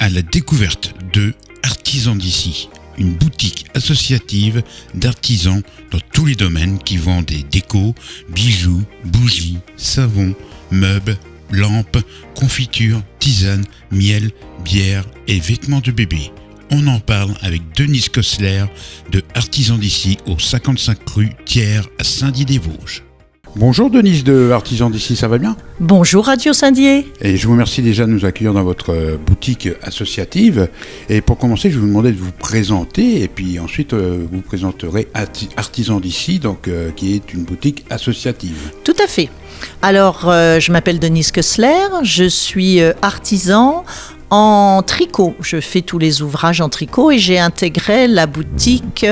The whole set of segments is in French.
à la découverte de Artisans d'ici, une boutique associative d'artisans dans tous les domaines qui vendent des décos, bijoux, bougies, savons, meubles, lampes, confitures, tisanes, miel, bière et vêtements de bébé. On en parle avec Denise Kossler de Artisans d'ici au 55 rue Thiers à Saint-Dié-des-Vosges. Bonjour Denise de Artisans d'ici, ça va bien ? Bonjour Radio Saint-Dié. Et je vous remercie déjà de nous accueillir dans votre boutique associative. Et pour commencer, je vais vous demander de vous présenter et puis ensuite vous présenterez Artisans d'ici, donc qui est une boutique associative. Tout à fait. Alors, je m'appelle Denise Kossler, je suis artisan en tricot. Je fais tous les ouvrages en tricot et j'ai intégré la boutique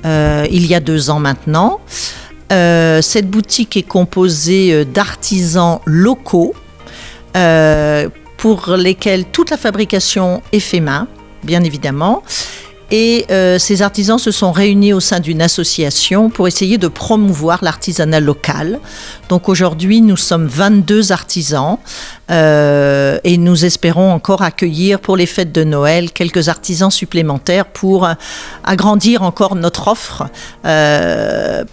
il y a 2 ans maintenant. Cette boutique est composée d'artisans locaux pour lesquels toute la fabrication est fait main, bien évidemment. Et ces artisans se sont réunis au sein d'une association pour essayer de promouvoir l'artisanat local. Donc aujourd'hui, nous sommes 22 artisans et nous espérons encore accueillir pour les fêtes de Noël quelques artisans supplémentaires pour agrandir encore notre offre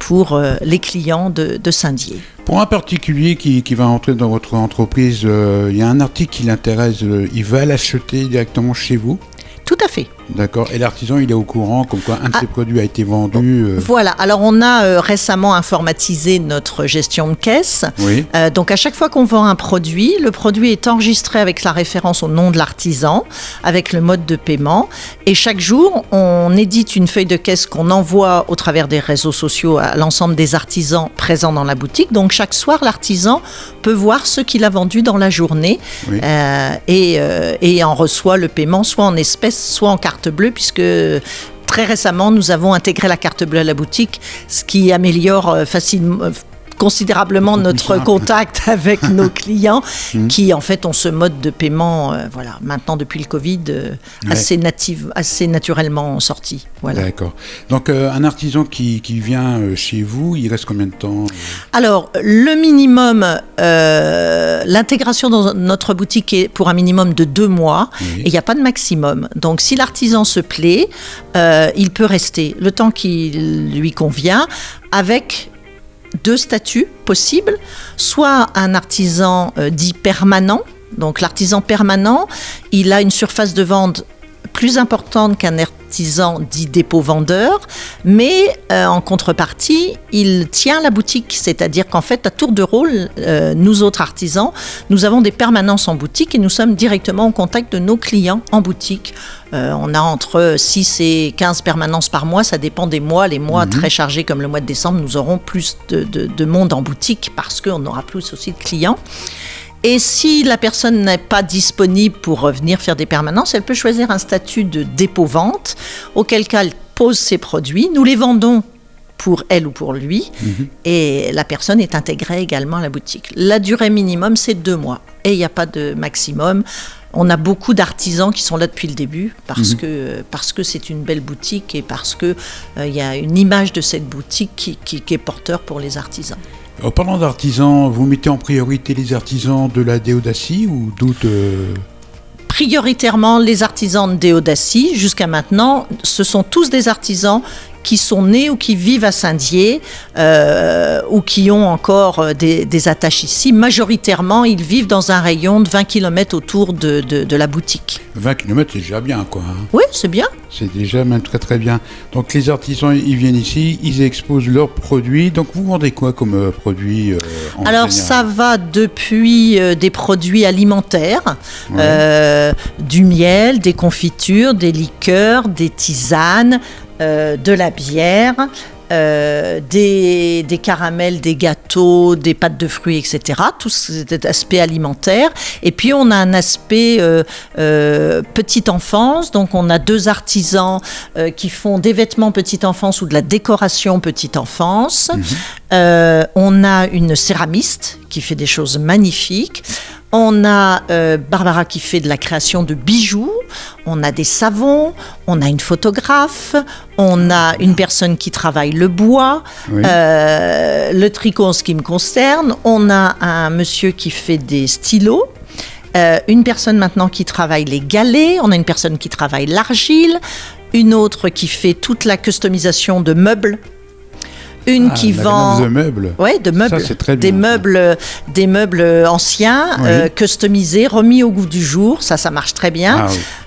pour les clients de Saint-Dié. Pour un particulier qui va entrer dans votre entreprise, il y a un article qui l'intéresse, il va l'acheter directement chez vous ? Tout à fait. D'accord. Et l'artisan, il est au courant comme quoi un de ses produits a été vendu Voilà. Alors, on a récemment informatisé notre gestion de caisse. Oui. Donc, à chaque fois qu'on vend un produit, le produit est enregistré avec la référence au nom de l'artisan, avec le mode de paiement. Et chaque jour, on édite une feuille de caisse qu'on envoie au travers des réseaux sociaux à l'ensemble des artisans présents dans la boutique. Donc, chaque soir, l'artisan peut voir ce qu'il a vendu dans la journée oui. et en reçoit le paiement soit en espèces, soit en carte bleue, puisque très récemment, nous avons intégré la carte bleue à la boutique, ce qui améliore considérablement notre contact avec nos clients qui en fait ont ce mode de paiement maintenant depuis le Covid assez naturellement sorti. Voilà. D'accord. Donc un artisan qui vient chez vous, il reste combien de temps ? Alors le minimum, l'intégration dans notre boutique est pour un minimum de 2 mois et il n'y a pas de maximum. Donc si l'artisan se plaît, il peut rester le temps qui lui convient avec 2 statuts possibles, soit un artisan dit permanent. Donc l'artisan permanent, il a une surface de vente plus importante qu'un artisan dit dépôt-vendeur, mais en contrepartie, il tient la boutique. C'est-à-dire qu'en fait, à tour de rôle, nous autres artisans, nous avons des permanences en boutique et nous sommes directement en contact de nos clients en boutique. On a entre 6 et 15 permanences par mois, ça dépend des mois. Les mois très chargés comme le mois de décembre, nous aurons plus de monde en boutique parce qu'on aura plus aussi de clients. Et si la personne n'est pas disponible pour venir faire des permanences, elle peut choisir un statut de dépôt-vente, auquel cas elle pose ses produits. Nous les vendons pour elle ou pour lui, et la personne est intégrée également à la boutique. La durée minimum, c'est 2 mois, et il n'y a pas de maximum. On a beaucoup d'artisans qui sont là depuis le début parce que c'est une belle boutique et parce que y a une image de cette boutique qui est porteur pour les artisans. En parlant d'artisans, vous mettez en priorité les artisans de la Déodacie ou d'autres Prioritairement les artisans de Déodacie. Jusqu'à maintenant, ce sont tous des artisans qui sont nés ou qui vivent à Saint-Dié ou qui ont encore des attaches ici. Majoritairement, ils vivent dans un rayon de 20 km autour de la boutique. 20 km, c'est déjà bien, quoi. Oui, c'est bien. C'est déjà même très très bien. Donc les artisans, ils viennent ici, ils exposent leurs produits. Donc vous vendez quoi comme produits Alors ça va depuis des produits alimentaires, du miel, des confitures, des liqueurs, des tisanes, de la bière, des caramels, des gâteaux, des pâtes de fruits, etc. Tout cet aspect alimentaire. Et puis on a un aspect petite enfance. Donc on a 2 artisans qui font des vêtements petite enfance ou de la décoration petite enfance. On a une céramiste qui fait des choses magnifiques. On a Barbara qui fait de la création de bijoux, on a des savons, on a une photographe, on a une personne qui travaille le bois, le tricot en ce qui me concerne, on a un monsieur qui fait des stylos une personne maintenant qui travaille les galets, on a une personne qui travaille l'argile, une autre qui fait toute la customisation de meubles. Une qui vend de meubles. Ouais, de meubles. Ça, c'est très bien, des meubles anciens, oui. Customisés, remis au goût du jour. Ça marche très bien.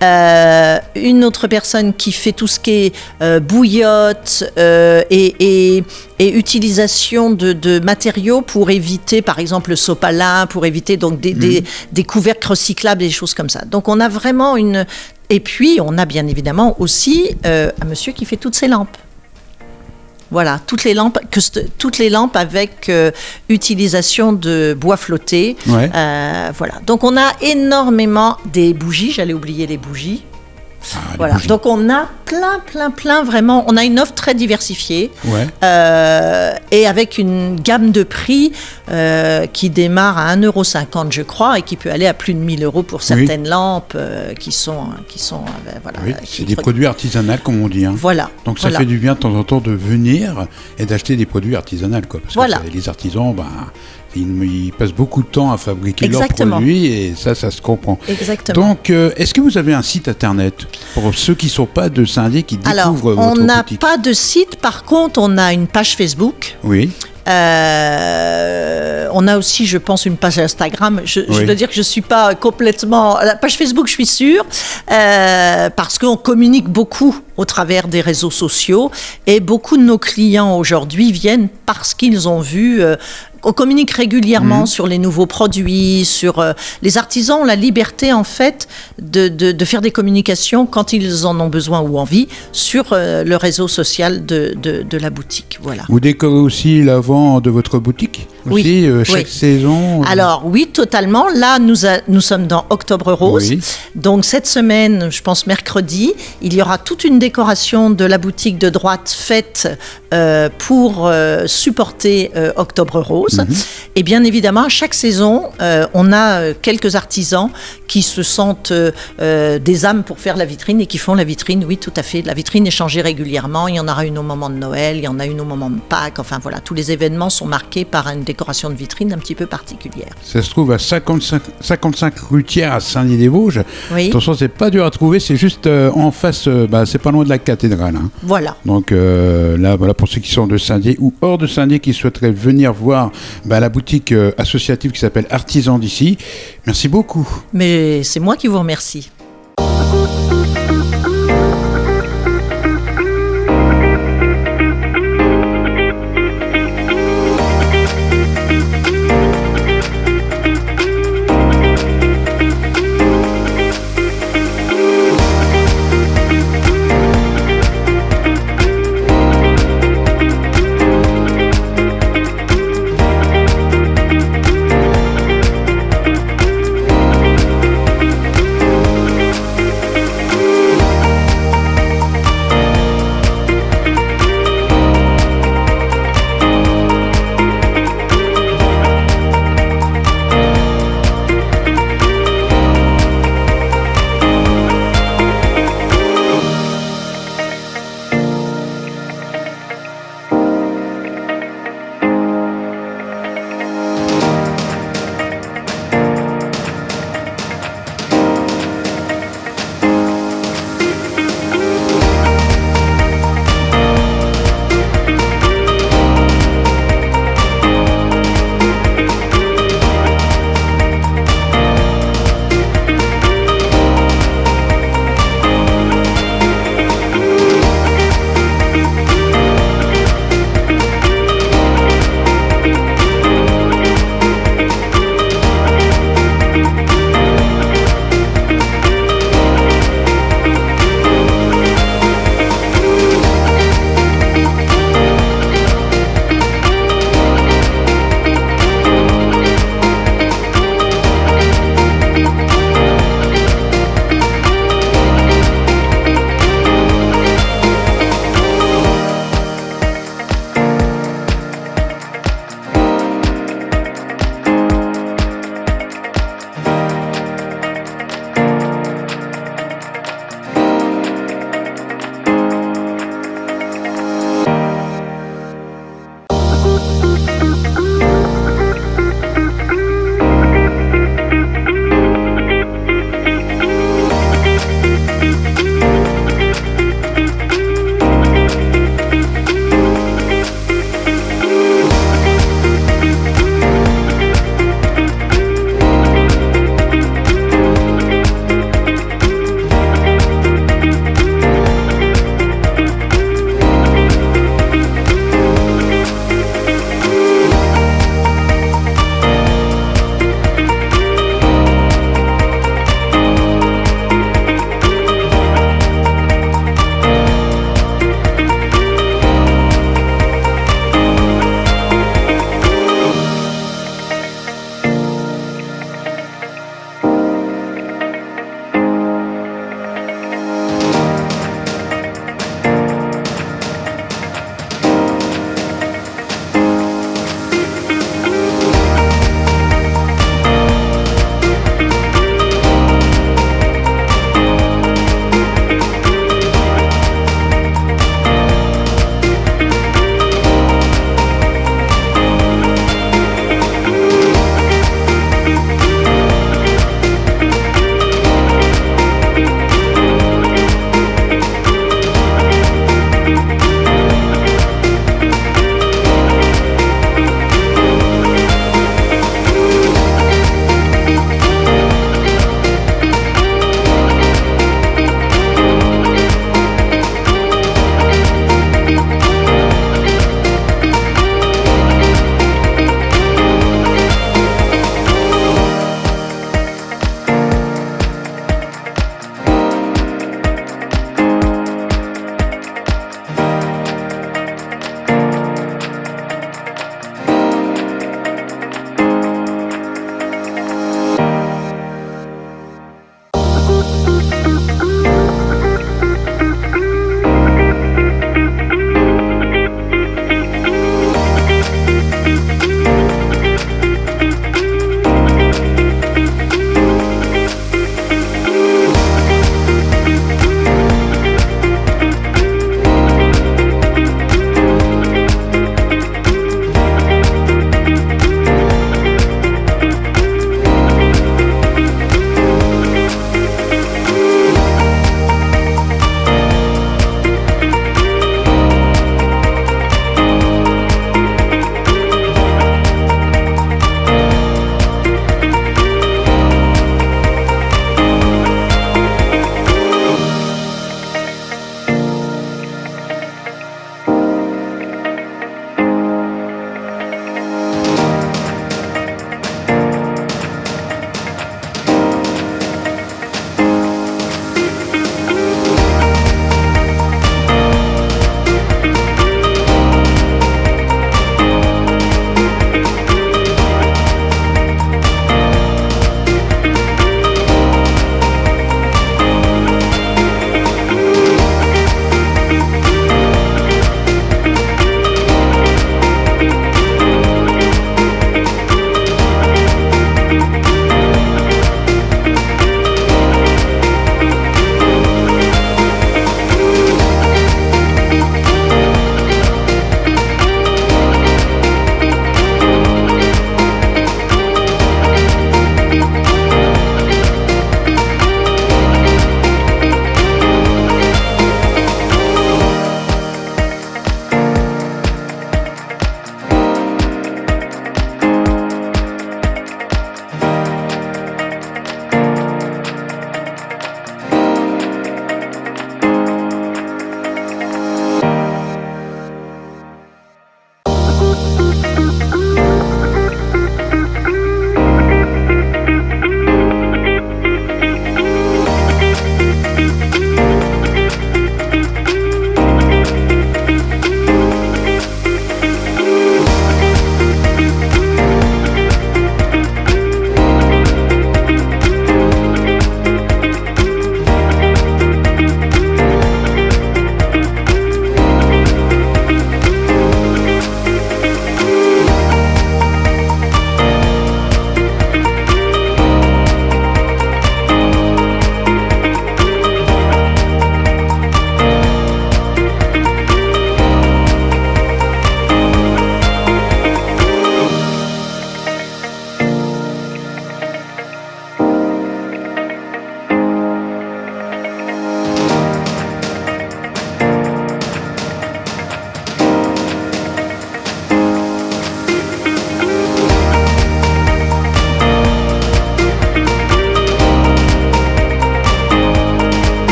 Ah, oui. Une autre personne qui fait tout ce qui est bouillotte et utilisation de matériaux pour éviter, par exemple, le sopalin, pour éviter donc des couvercles recyclables et des choses comme ça. Donc on a vraiment une... Et puis on a bien évidemment aussi un monsieur qui fait toutes ces lampes. Voilà, toutes les lampes avec utilisation de bois flotté. Ouais. Voilà. Donc on a énormément des bougies. J'allais oublier les bougies. Voilà. Bougies. Donc on a plein, vraiment. On a une offre très diversifiée. Ouais. Et avec une gamme de prix qui démarre à 1,50 €, je crois, et qui peut aller à plus de 1 000 € pour certaines lampes qui sont voilà. Oui, c'est des produits artisanaux, comme on dit. Hein. Voilà. Donc ça fait du bien de temps en temps de venir et d'acheter des produits artisanaux, quoi. Parce que les artisans, ils passent beaucoup de temps à fabriquer leurs produits et ça se comprend. Exactement. Donc, est-ce que vous avez un site internet pour ceux qui ne sont pas de Saint-Dié, qui découvrent votre boutique? Alors, on n'a pas de site. Par contre, on a une page Facebook. Oui. On a aussi, je pense, une page Instagram. Je dois dire que je ne suis pas complètement... La page Facebook, je suis sûre, parce qu'on communique beaucoup au travers des réseaux sociaux et beaucoup de nos clients aujourd'hui viennent parce qu'ils ont vu... on communique régulièrement sur les nouveaux produits, sur les artisans ont la liberté en fait de faire des communications quand ils en ont besoin ou envie sur le réseau social de la boutique. Voilà. Vous décorez aussi l'avant de votre boutique aussi, chaque saison Alors oui, totalement. Là, nous sommes dans Octobre Rose. Oui. Donc cette semaine, je pense mercredi, il y aura toute une décoration de la boutique de droite faite pour supporter Octobre Rose. Et bien évidemment, à chaque saison, on a quelques artisans qui se sentent des âmes pour faire la vitrine et qui font la vitrine, oui, tout à fait. La vitrine est changée régulièrement. Il y en aura une au moment de Noël, il y en a une au moment de Pâques. Enfin voilà, tous les événements sont marqués par une décoration de vitrine un petit peu particulière. Ça se trouve à 55 rue Thiers à Saint-Dié-des-Vosges. Oui. Attention, c'est pas dur à trouver, c'est juste en face, c'est pas loin de la cathédrale. Hein. Voilà. Donc là, voilà, pour ceux qui sont de Saint-Dié ou hors de Saint-Dié qui souhaiteraient venir voir la boutique associative qui s'appelle Artisans d'ici. Merci beaucoup. Mais c'est moi qui vous remercie.